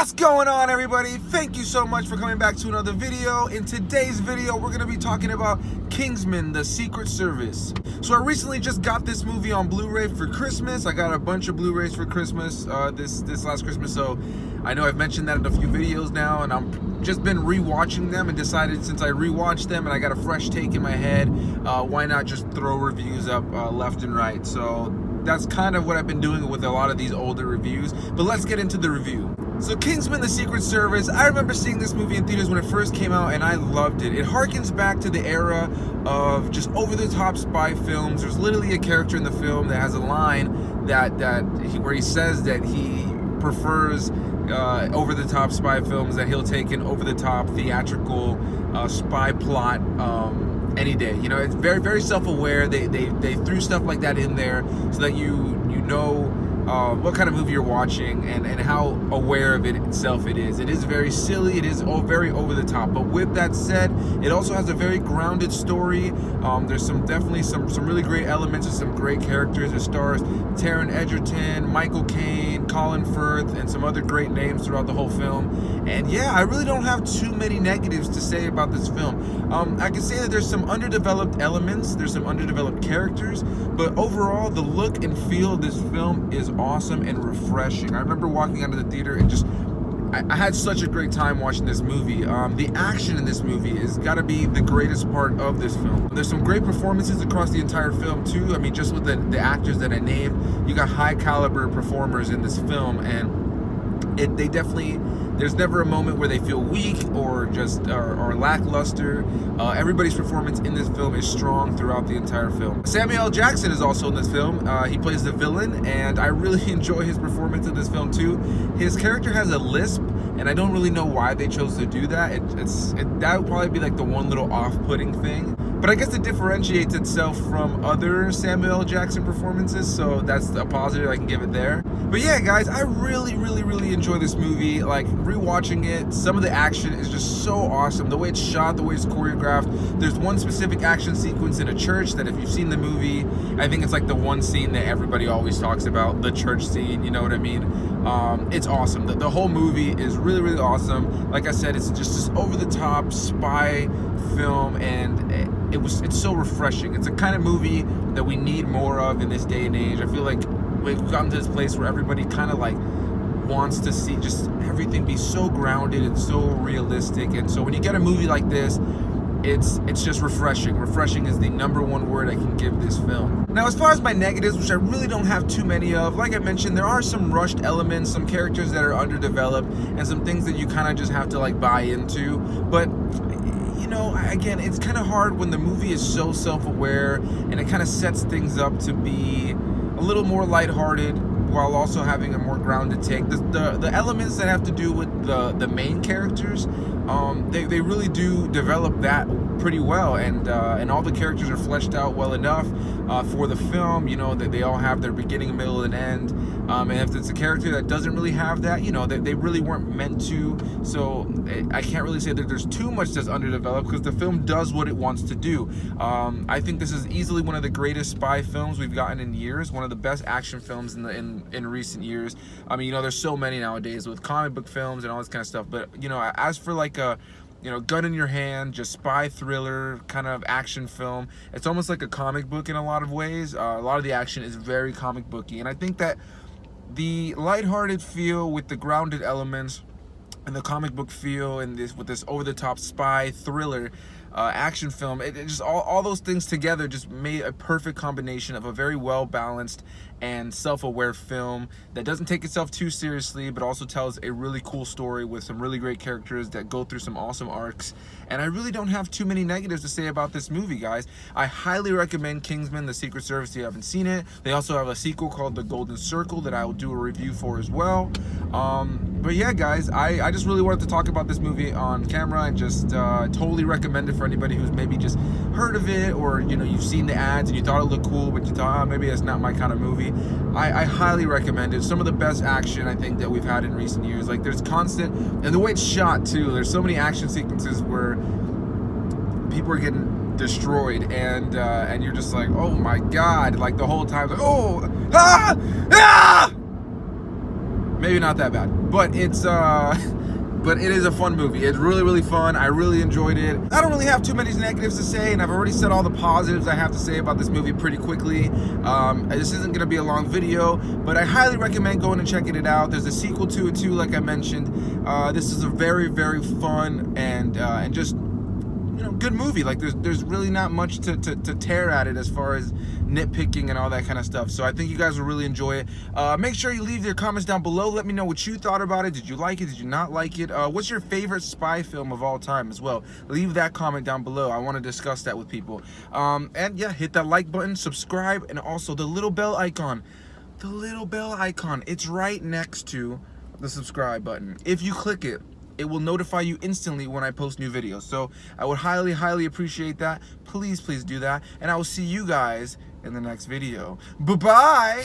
What's going on, everybody? Thank you so much for coming back to another video. In today's video, we're going to be talking about Kingsman, the Secret Service. So I recently just got this movie on Blu-ray for Christmas. I got a bunch of Blu-rays for Christmas this last Christmas, so I know I've mentioned that in a few videos now, and I'm just been rewatching them and decided since I rewatched them and I got a fresh take in my head, why not just throw reviews up left and right. So that's kind of what I've been doing with a lot of these older reviews, but let's get into the review. So Kingsman, the Secret Service, I remember seeing this movie in theaters when it first came out and I loved it. It harkens back to the era of just over-the-top spy films. There's literally a character in the film that has a line where he says that he prefers over-the-top spy films, that he'll take an over-the-top theatrical spy plot any day. You know, it's very, very self-aware. They threw stuff like that in there so that you know what kind of movie you're watching and how aware of it itself it is. It is very silly, it is very over the top, but with that said, it also has a very grounded story. There's definitely some really great elements and some great characters. It stars Taron Egerton, Caine, Colin Firth, and some other great names throughout the whole film. And yeah, I really don't have too many negatives to say about this film. I can say that there's some underdeveloped elements, there's some underdeveloped characters, but overall the look and feel of this film is awesome and refreshing. I remember walking out of the theater and I had such a great time watching this movie. The action in this movie is gotta be the greatest part of this film. There's some great performances across the entire film too. I mean, just with the actors that I named, you got high caliber performers in this film, and they definitely, there's never a moment where they feel weak or just or lackluster. Everybody's performance in this film is strong throughout the entire film. Samuel L. Jackson is also in this film. He plays the villain, and I really enjoy his performance in this film too. His character has a lisp, and I don't really know why they chose to do that. That would probably be like the one little off-putting thing. But I guess it differentiates itself from other Samuel L. Jackson performances, so that's a positive I can give it there. But yeah, guys, I really enjoy this movie. Like, rewatching it, some of the action is just so awesome. The way it's shot, the way it's choreographed. There's one specific action sequence in a church that if you've seen the movie, I think it's like the one scene that everybody always talks about, the church scene, you know what I mean? It's awesome. The whole movie is really awesome. Like I said, it's just this over-the-top spy film, and it's so refreshing. It's a kind of movie that we need more of in this day and age. I feel like we've gotten to this place where everybody kind of like wants to see just everything be so grounded and so realistic, and so when you get a movie like this, it's just refreshing. Refreshing is the #1 word I can give this film. Now, as far as my negatives, which I really don't have too many of, like I mentioned, there are some rushed elements, some characters that are underdeveloped, and some things that you kind of just have to like buy into. But you know, again, it's kind of hard when the movie is so self-aware and it kind of sets things up to be a little more lighthearted while also having a more grounded take. The elements that have to do with the main characters, they really do develop that pretty well, and all the characters are fleshed out well enough for the film. You know, that they all have their beginning, middle, and end. And if it's a character that doesn't really have that, you know, they really weren't meant to. So I can't really say that there's too much that's underdeveloped, because the film does what it wants to do. I think this is easily one of the greatest spy films we've gotten in years. One of the best action films in recent years. I mean, you know, there's so many nowadays with comic book films and all this kind of stuff. But you know, as for like a, you know, gun in your hand, just spy thriller kind of action film, it's almost like a comic book in a lot of ways. A lot of the action is very comic booky, and I think that the lighthearted feel with the grounded elements and the comic book feel and with this over-the-top spy thriller action film, it just all those things together just made a perfect combination of a very well-balanced and self-aware film that doesn't take itself too seriously, but also tells a really cool story with some really great characters that go through some awesome arcs. And I really don't have too many negatives to say about this movie, guys. I highly recommend Kingsman, the Secret Service, if you haven't seen it. They also have a sequel called The Golden Circle that I will do a review for as well. But yeah, guys, I just really wanted to talk about this movie on camera and just totally recommend it for anybody who's maybe just heard of it, or you know, you've seen the ads and you thought it looked cool, but you thought, oh, maybe that's not my kind of movie. I highly recommend it. Some of the best action I think that we've had in recent years. Like, there's constant, and the way it's shot too, there's so many action sequences where people are getting destroyed, and you're just like, oh my god, like the whole time, like, oh, ah, ah! maybe not that bad, but it's but it is a fun movie. It's really, really fun. I really enjoyed it. I don't really have too many negatives to say, and I've already said all the positives I have to say about this movie pretty quickly. This isn't gonna be a long video, but I highly recommend going and checking it out. There's a sequel to it too, like I mentioned. This is a very, very fun and just, you know, good movie. Like there's really not much to tear at it as far as nitpicking and all that kind of stuff. So I think you guys will really enjoy it. Make sure you leave your comments down below. Let me know what you thought about it. Did you like it? Did you not like it? What's your favorite spy film of all time as well? Leave that comment down below. I want to discuss that with people. And yeah, hit that like button, subscribe, and also the little bell icon. The little bell icon. It's right next to the subscribe button. If you click it, it will notify you instantly when I post new videos. So I would highly, highly appreciate that. Please, please do that. And I will see you guys in the next video. Bye-bye!